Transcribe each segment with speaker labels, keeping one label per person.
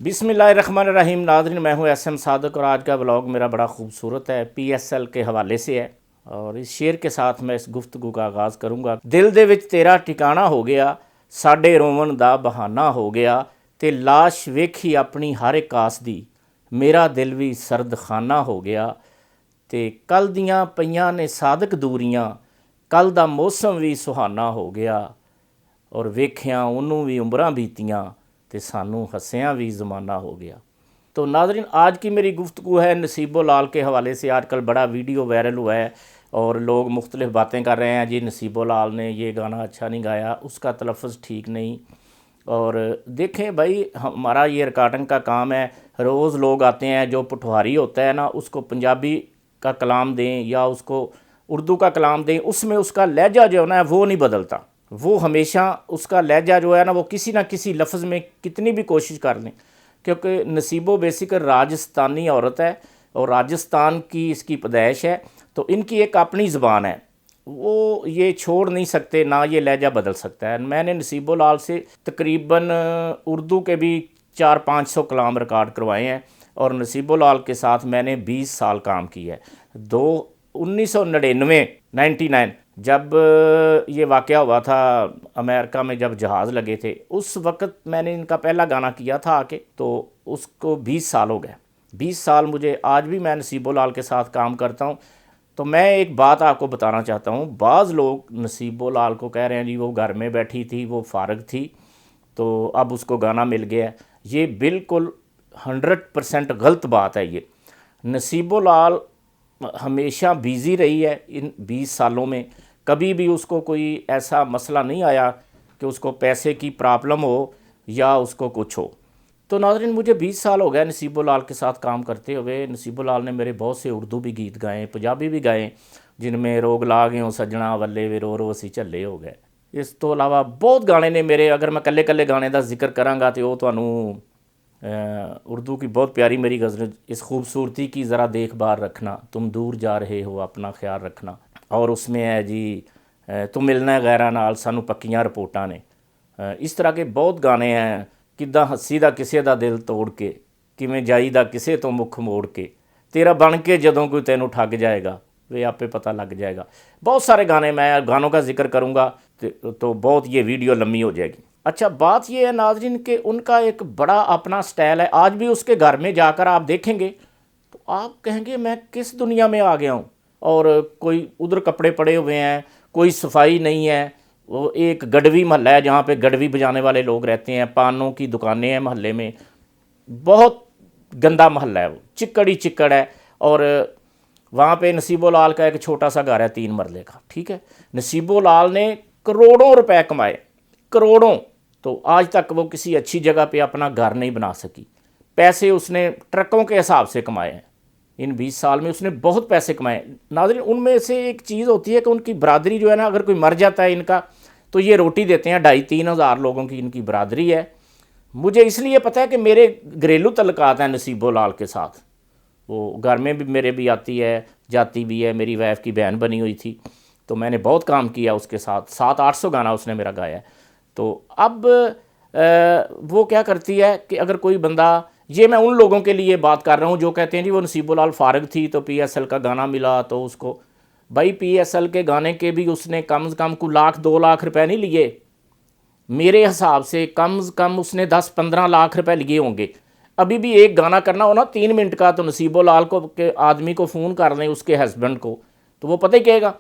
Speaker 1: بسم اللہ الرحمن الرحیم۔ ناظرین، میں ہوں ایس ایم صادق اور آج کا ولاگ میرا بڑا خوبصورت ہے، پی ایس ایل کے حوالے سے ہے اور اس شعر کے ساتھ میں اس گفتگو کا آغاز کروں گا۔ دل دے وچ تیرا ٹھکانہ ہو گیا، ساڈے روون دا بہانہ ہو گیا، تے لاش ویکھی اپنی ہر ایک آس دی، میرا دل بھی سرد خانہ ہو گیا، تے کل دیاں پیاں نے صادق دوریاں، کل دا موسم بھی سہانا ہو گیا، اور ویکھیاں انہوں بھی عمراں بیتیاں تے سانوں ہسیاں بھی زمانہ ہو گیا۔ تو ناظرین، آج کی میری گفتگو ہے نصیب لال کے حوالے سے۔ آج کل بڑا ویڈیو وائرل ہوا ہے اور لوگ مختلف باتیں کر رہے ہیں، جی نصیب لال نے یہ گانا اچھا نہیں گایا، اس کا تلفظ ٹھیک نہیں۔ اور دیکھیں بھائی، ہمارا یہ ریکارڈنگ کا کام ہے، روز لوگ آتے ہیں، جو پٹواری ہوتا ہے نا، اس کو پنجابی کا کلام دیں یا اس کو اردو کا کلام دیں، اس میں اس کا لہجہ جو ہے نا وہ نہیں بدلتا، وہ ہمیشہ اس کا لہجہ جو ہے نا وہ کسی نہ کسی لفظ میں کتنی بھی کوشش کر لیں، کیونکہ نصیبو بیسیکل راجستانی عورت ہے اور راجستھان کی اس کی پیدائش ہے، تو ان کی ایک اپنی زبان ہے، وہ یہ چھوڑ نہیں سکتے، نہ یہ لہجہ بدل سکتا ہے۔ میں نے نصیب لال سے تقریباً اردو کے بھی 400-500 کلام ریکارڈ کروائے ہیں اور نصیب لال کے ساتھ میں نے 20 سال کام کیا ہے۔ 1999 جب یہ واقعہ ہوا تھا امریکہ میں، جب جہاز لگے تھے، اس وقت میں نے ان کا پہلا گانا کیا تھا آ کے، تو اس کو 20 سال ہو گئے۔ 20 سال مجھے، آج بھی میں نصیب لال کے ساتھ کام کرتا ہوں۔ تو میں ایک بات آپ کو بتانا چاہتا ہوں، بعض لوگ نصیب لال کو کہہ رہے ہیں جی وہ گھر میں بیٹھی تھی، وہ فارغ تھی تو اب اس کو گانا مل گیا ہے۔ یہ بالکل 100% غلط بات ہے۔ یہ نصیب لال ہمیشہ بیزی رہی ہے ان 20 سالوں میں، کبھی بھی اس کو کوئی ایسا مسئلہ نہیں آیا کہ اس کو پیسے کی پرابلم ہو یا اس کو کچھ ہو۔ تو ناظرین، مجھے 20 سال ہو گئے نصیب لال کے ساتھ کام کرتے ہوئے۔ نصیب لال نے میرے بہت سے اردو بھی گیت گائے، پنجابی بھی گائے، جن میں روگ لا گئے ہوں سجنا ولے وے رو رو اسی جھلے ہو گئے۔ اس تو علاوہ بہت گانے نے میرے، اگر میں کلے کلے گانے دا ذکر کراں گا تو وہ تانوں اردو کی بہت پیاری میری غزل، اس خوبصورتی کی ذرا دیکھ بھال رکھنا، تم دور جا رہے ہو اپنا خیال رکھنا، اور اس میں ہے جی تم ملنا غیراں نال سانوں پکیاں رپورٹاں نے۔ اس طرح کے بہت گانے ہیں، کداں ہسی دا کسے دا دل توڑ کے، کیویں جائی دا کسے تو مکھ موڑ کے، تیرا بن کے جدوں کوئی تینوں ٹھگ جائے گا وہ آپے پتہ لگ جائے گا۔ بہت سارے گانے، میں گانوں کا ذکر کروں گا تو بہت یہ ویڈیو لمبی ہو جائے گی۔ اچھا، بات یہ ہے ناظرین کہ ان کا ایک بڑا اپنا سٹائل ہے۔ آج بھی اس کے گھر میں جا کر آپ دیکھیں گے تو آپ کہیں گے میں کس دنیا میں آ گیا ہوں، اور کوئی ادھر کپڑے پڑے ہوئے ہیں، کوئی صفائی نہیں ہے۔ وہ ایک گڑوی محلہ ہے جہاں پہ گڑوی بجانے والے لوگ رہتے ہیں، پانوں کی دکانیں ہیں محلے میں، بہت گندا محلہ ہے، وہ چکڑ ہی چکڑ ہے، اور وہاں پہ نصیب لال کا ایک چھوٹا سا گھر ہے 3 مرلے کا، ٹھیک ہے۔ نصیب لال نے کروڑوں روپے کمائے، کروڑوں، تو آج تک وہ کسی اچھی جگہ پہ اپنا گھر نہیں بنا سکی۔ پیسے اس نے ٹرکوں کے حساب سے کمائے ہیں، ان 20 سال میں اس نے بہت پیسے کمائے۔ ناظرین، ان میں سے ایک چیز ہوتی ہے کہ ان کی برادری جو ہے نا، اگر کوئی مر جاتا ہے ان کا تو یہ روٹی دیتے ہیں، 2,500-3 ہزار لوگوں کی ان کی برادری ہے۔ مجھے اس لیے پتہ ہے کہ میرے گھریلو تعلقات ہیں نصیب لال کے ساتھ، وہ گھر میں بھی میرے بھی آتی ہے جاتی بھی ہے، میری وائف کی بہن بنی ہوئی تھی، تو میں نے بہت کام کیا اس کے ساتھ، 700-800 گانا اس نے میرا گایا ہے۔ تو اب وہ کیا کرتی ہے کہ اگر کوئی بندہ، یہ میں ان لوگوں کے لیے بات کر رہا ہوں جو کہتے ہیں جی وہ نصیب لال فارغ تھی تو پی ایس ایل کا گانا ملا تو اس کو، بھائی پی ایس ایل کے گانے کے بھی اس نے کم از کم کو 1,00,000-2 لاکھ روپے نہیں لیے، میرے حساب سے کم از کم اس نے 10-15 لاکھ روپے لیے ہوں گے۔ ابھی بھی ایک گانا کرنا ہو نا 3 منٹ کا، تو نصیب لال کو کہ آدمی کو فون کر لیں، اس کے ہسبینڈ کو، تو وہ پتہ ہی کہے گا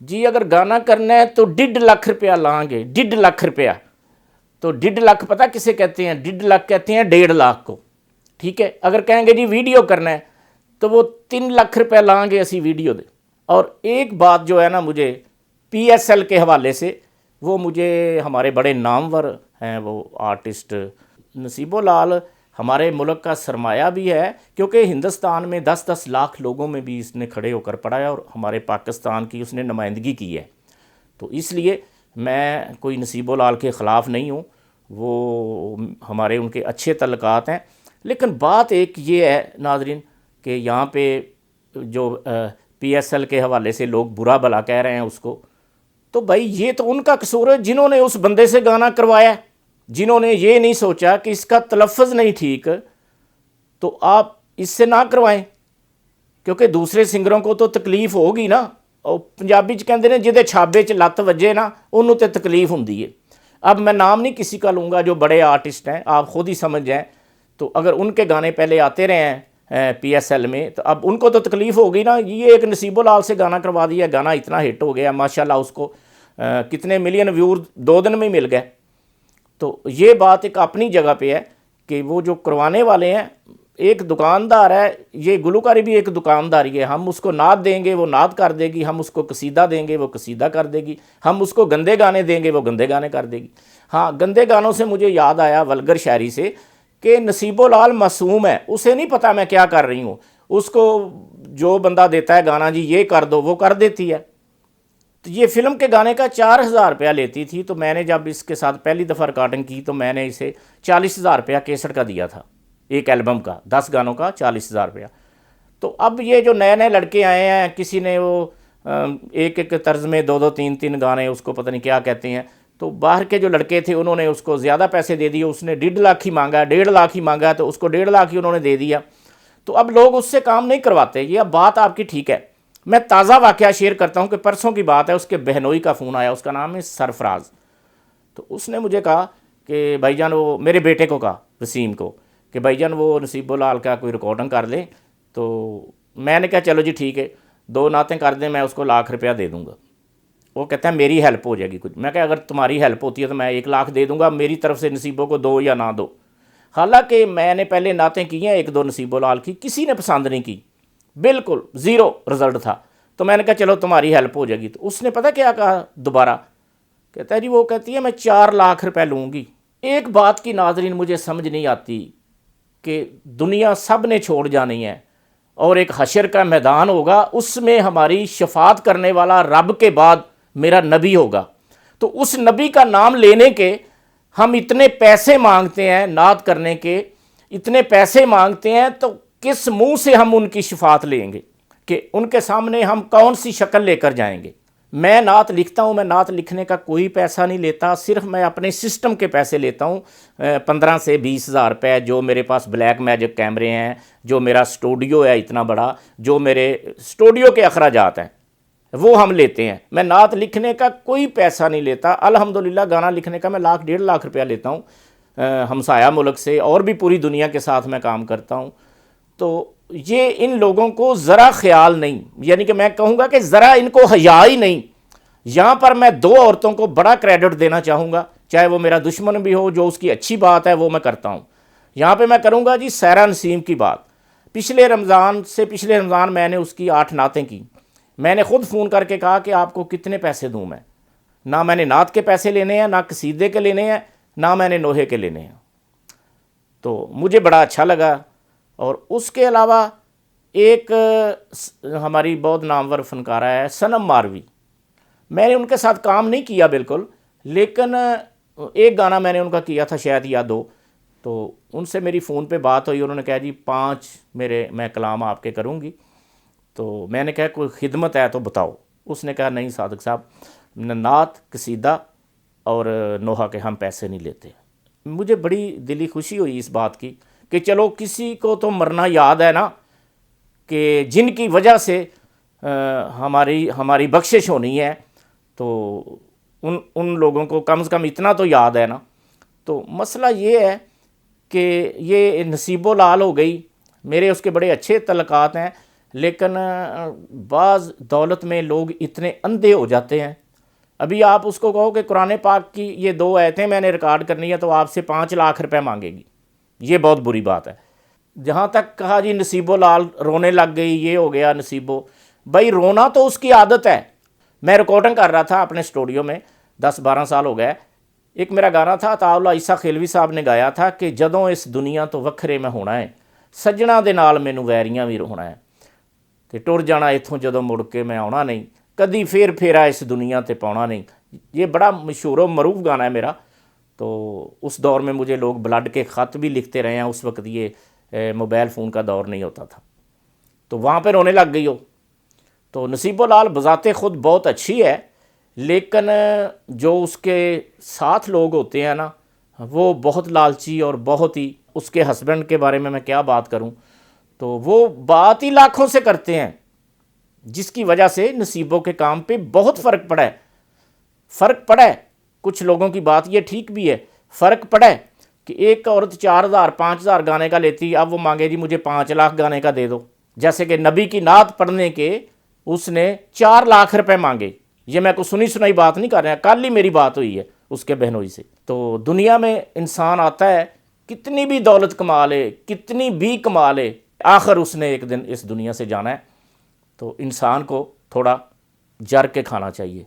Speaker 1: جی اگر گانا کرنا ہے تو 1.5 لاکھ روپیہ لائیں گے، 1.5 لاکھ روپیہ۔ تو 1.5 لاکھ پتہ کسے کہتے ہیں؟ 1.5 لاکھ کہتے ہیں 1.5 لاکھ کو، ٹھیک ہے۔ اگر کہیں گے جی ویڈیو کرنا ہے تو وہ 3 لاکھ روپے لائیں گے اسی ویڈیو دے۔ اور ایک بات جو ہے نا مجھے پی ایس ایل کے حوالے سے، وہ مجھے ہمارے بڑے نامور ہیں وہ آرٹسٹ، نصیب لال ہمارے ملک کا سرمایہ بھی ہے، کیونکہ ہندوستان میں 10-10 لاکھ لوگوں میں بھی اس نے کھڑے ہو کر پڑھا ہے اور ہمارے پاکستان کی اس نے نمائندگی کی ہے۔ تو اس لیے میں کوئی نصیب لال کے خلاف نہیں ہوں، وہ ہمارے ان کے اچھے تعلقات ہیں۔ لیکن بات ایک یہ ہے ناظرین کہ یہاں پہ جو پی ایس ایل کے حوالے سے لوگ برا بھلا کہہ رہے ہیں اس کو، تو بھائی یہ تو ان کا قصور ہے جنہوں نے اس بندے سے گانا کروایا ہے۔ جنہوں نے یہ نہیں سوچا کہ اس کا تلفظ نہیں ٹھیک تو آپ اس سے نہ کروائیں، کیونکہ دوسرے سنگروں کو تو تکلیف ہوگی نا. اور پنجابی کہتے ہیں جہدے چھابے چ لت وجے نا انہوں تے تکلیف ہوندی ہے. اب میں نام نہیں کسی کا لوں گا، جو بڑے آرٹسٹ ہیں آپ خود ہی سمجھ جائیں، تو اگر ان کے گانے پہلے آتے رہے ہیں پی ایس ایل میں تو اب ان کو تو تکلیف ہوگی نا. یہ ایک نصیب العال سے گانا کروا دیا، گانا اتنا ہٹ ہو گیا ماشاءاللہ، اس کو کتنے ملین ویور 2 دن میں مل گئے. تو یہ بات ایک اپنی جگہ پہ ہے کہ وہ جو کروانے والے ہیں ایک دکاندار ہے، یہ گلوکاری بھی ایک دکانداری ہے. ہم اس کو نعت دیں گے وہ نعت کر دے گی، ہم اس کو قصیدہ دیں گے وہ قصیدہ کر دے گی، ہم اس کو گندے گانے دیں گے وہ گندے گانے کر دے گی. ہاں گندے گانوں سے مجھے یاد آیا ولگر شاعری سے کہ نصیب العال معصوم ہے، اسے نہیں پتہ میں کیا کر رہی ہوں، اس کو جو بندہ دیتا ہے گانا جی یہ کر دو وہ کر دیتی ہے. تو یہ فلم کے گانے کا 4,000 روپیہ لیتی تھی، تو میں نے جب اس کے ساتھ پہلی دفعہ ریکارڈنگ کی تو میں نے اسے 40,000 روپیہ کیسٹ کا دیا تھا، ایک البم کا 10 گانوں کا 40,000 روپیہ. تو اب یہ جو نئے نئے لڑکے آئے ہیں، کسی نے وہ ایک ایک طرز میں 2 2 3 3 گانے، اس کو پتہ نہیں کیا کہتے ہیں، تو باہر کے جو لڑکے تھے انہوں نے اس کو زیادہ پیسے دے دیے. اس نے 1.5 لاکھ ہی مانگا، 1.5 لاکھ ہی مانگا، تو اس کو 1.5 لاکھ ہی انہوں نے دے دیا. تو اب لوگ اس سے کام نہیں کرواتے. یہ اب بات آپ کی ٹھیک ہے. میں تازہ واقعہ شیئر کرتا ہوں کہ پرسوں کی بات ہے، اس کے بہنوئی کا فون آیا، اس کا نام ہے سرفراز. تو اس نے مجھے کہا کہ بھائی جان، وہ میرے بیٹے کو کہا وسیم کو کہ بھائی جان وہ نصیب العال کا کوئی ریکارڈنگ کر لیں. تو میں نے کہا چلو جی ٹھیک ہے، 2 نعتیں کر دیں، میں اس کو 1 لاکھ روپیہ دے دوں گا. وہ کہتا ہے میری ہیلپ ہو جائے گی کچھ. میں کہا اگر تمہاری ہیلپ ہوتی ہے تو میں 1 لاکھ دے دوں گا، میری طرف سے نصیبوں کو دو یا نہ دو. حالانکہ میں نے پہلے نعتیں کی ہیں 1 2 نصیب العال کی، کسی نے پسند نہیں کی، بالکل 0 رزلٹ تھا. تو میں نے کہا چلو تمہاری ہیلپ ہو جائے گی. تو اس نے پتہ کیا کہا دوبارہ، کہتا ہے جی وہ کہتی ہے میں 4 لاکھ روپے لوں گی. ایک بات کی ناظرین مجھے سمجھ نہیں آتی کہ دنیا سب نے چھوڑ جانی ہے اور ایک حشر کا میدان ہوگا، اس میں ہماری شفاعت کرنے والا رب کے بعد میرا نبی ہوگا. تو اس نبی کا نام لینے کے ہم اتنے پیسے مانگتے ہیں، نعت کرنے کے اتنے پیسے مانگتے ہیں، تو کس منہ سے ہم ان کی شفاعت لیں گے کہ ان کے سامنے ہم کون سی شکل لے کر جائیں گے. میں نعت لکھتا ہوں، میں نعت لکھنے کا کوئی پیسہ نہیں لیتا، صرف میں اپنے سسٹم کے پیسے لیتا ہوں. 15 سے 20,000 روپے جو میرے پاس بلیک میجک کیمرے ہیں، جو میرا اسٹوڈیو ہے اتنا بڑا، جو میرے اسٹوڈیو کے اخراجات ہیں وہ ہم لیتے ہیں. میں نعت لکھنے کا کوئی پیسہ نہیں لیتا. الحمدللہ گانا لکھنے کا میں 1 لاکھ 1.5 لاکھ روپیہ لیتا ہوں ہمسایہ ملک سے، اور بھی پوری دنیا کے ساتھ میں کام کرتا ہوں. تو یہ ان لوگوں کو ذرا خیال نہیں، یعنی کہ میں کہوں گا کہ ذرا ان کو حیا ہی نہیں. یہاں پر میں 2 عورتوں کو بڑا کریڈٹ دینا چاہوں گا، چاہے وہ میرا دشمن بھی ہو، جو اس کی اچھی بات ہے وہ میں کرتا ہوں. یہاں پہ میں کروں گا جی سیرا نسیم کی بات. پچھلے رمضان میں نے اس کی 8 نعتیں کی. میں نے خود فون کر کے کہا کہ آپ کو کتنے پیسے دوں میں، نہ میں نے نعت کے پیسے لینے ہیں، نہ قصیدے کے لینے ہیں، نہ میں نے نوحے کے لینے ہیں. تو مجھے بڑا اچھا لگا. اور اس کے علاوہ ایک ہماری بہت نامور فنکارہ ہے صنم ماروی، میں نے ان کے ساتھ کام نہیں کیا بالکل، لیکن ایک گانا میں نے ان کا کیا تھا شاید یا 2. تو ان سے میری فون پہ بات ہوئی، انہوں نے کہا جی 5 میں کلام آپ کے کروں گی. تو میں نے کہا کوئی خدمت ہے تو بتاؤ. اس نے کہا نہیں صادق صاحب، نعت قصیدہ اور نوحہ کے ہم پیسے نہیں لیتے. مجھے بڑی دلی خوشی ہوئی اس بات کی کہ چلو کسی کو تو مرنا یاد ہے نا، کہ جن کی وجہ سے ہماری بخشش ہونی ہے، تو ان لوگوں کو کم از کم اتنا تو یاد ہے نا. تو مسئلہ یہ ہے کہ یہ نصیب العال ہو گئی. میرے اس کے بڑے اچھے تعلقات ہیں، لیکن بعض دولت میں لوگ اتنے اندھے ہو جاتے ہیں. ابھی آپ اس کو کہو کہ قرآن پاک کی یہ 2 آیتیں میں نے ریکارڈ کرنی ہے تو آپ سے 5 لاکھ روپے مانگے گی. یہ بہت بری بات ہے. جہاں تک کہا جی نصیب العال رونے لگ گئی، یہ ہو گیا نصیبو، بھائی رونا تو اس کی عادت ہے. میں ریکارڈنگ کر رہا تھا اپنے اسٹوڈیو میں، 10 12 سال ہو گئے. ایک میرا گانا تھا عطا اللہ عیسیٰ خیلوی صاحب نے گایا تھا کہ جدوں اس دنیا تو وکھرے میں ہونا ہے، سجنا دے نال مینوں ویریاں بھی ہونا ہے، تے ٹر جانا اتھوں جدوں مڑ کے میں آਉਣਾ نہیں، کدی پھیرا اس دنیا تے پاਉਣਾ نہیں. یہ بڑا مشہور و معروف گانا ہے میرا. تو اس دور میں مجھے لوگ بلڈ کے خط بھی لکھتے رہے ہیں. اس وقت یہ موبائل فون کا دور نہیں ہوتا تھا. تو وہاں پہ رونے لگ گئی ہو. تو نصیب العال بذات خود بہت اچھی ہے، لیکن جو اس کے ساتھ لوگ ہوتے ہیں نا، وہ بہت لالچی اور بہت ہی، اس کے ہسبینڈ کے بارے میں کیا بات کروں، تو وہ بات ہی لاکھوں سے کرتے ہیں، جس کی وجہ سے نصیبوں کے کام پہ بہت فرق پڑا ہے۔ فرق پڑا ہے، کچھ لوگوں کی بات یہ ٹھیک بھی ہے، فرق پڑا ہے کہ ایک عورت 4,000 5,000 گانے کا لیتی، اب وہ مانگے جی مجھے 5 لاکھ گانے کا دے دو، جیسے کہ نبی کی نعت پڑھنے کے اس نے 4 لاکھ روپے مانگے۔ یہ میں کو سنی سنائی بات نہیں کر رہا، کل ہی میری بات ہوئی ہے اس کے بہنوئی سے۔ تو دنیا میں انسان آتا ہے، کتنی بھی دولت کما لے، کتنی بھی کما لے، آخر اس نے ایک دن اس دنیا سے جانا ہے۔ تو انسان کو تھوڑا جر کے کھانا چاہیے۔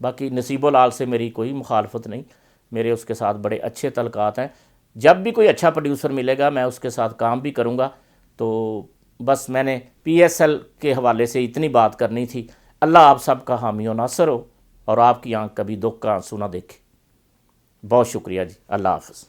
Speaker 1: باقی نصیب العال سے میری کوئی مخالفت نہیں، میرے اس کے ساتھ بڑے اچھے تعلقات ہیں، جب بھی کوئی اچھا پروڈیوسر ملے گا میں اس کے ساتھ کام بھی کروں گا۔ تو بس میں نے پی ایس ایل کے حوالے سے اتنی بات کرنی تھی۔ اللہ آپ سب کا حامی و ناصر ہو، اور آپ کی آنکھ کبھی دکھ کا آنسو نہ دیکھے۔ بہت شکریہ جی، اللہ حافظ۔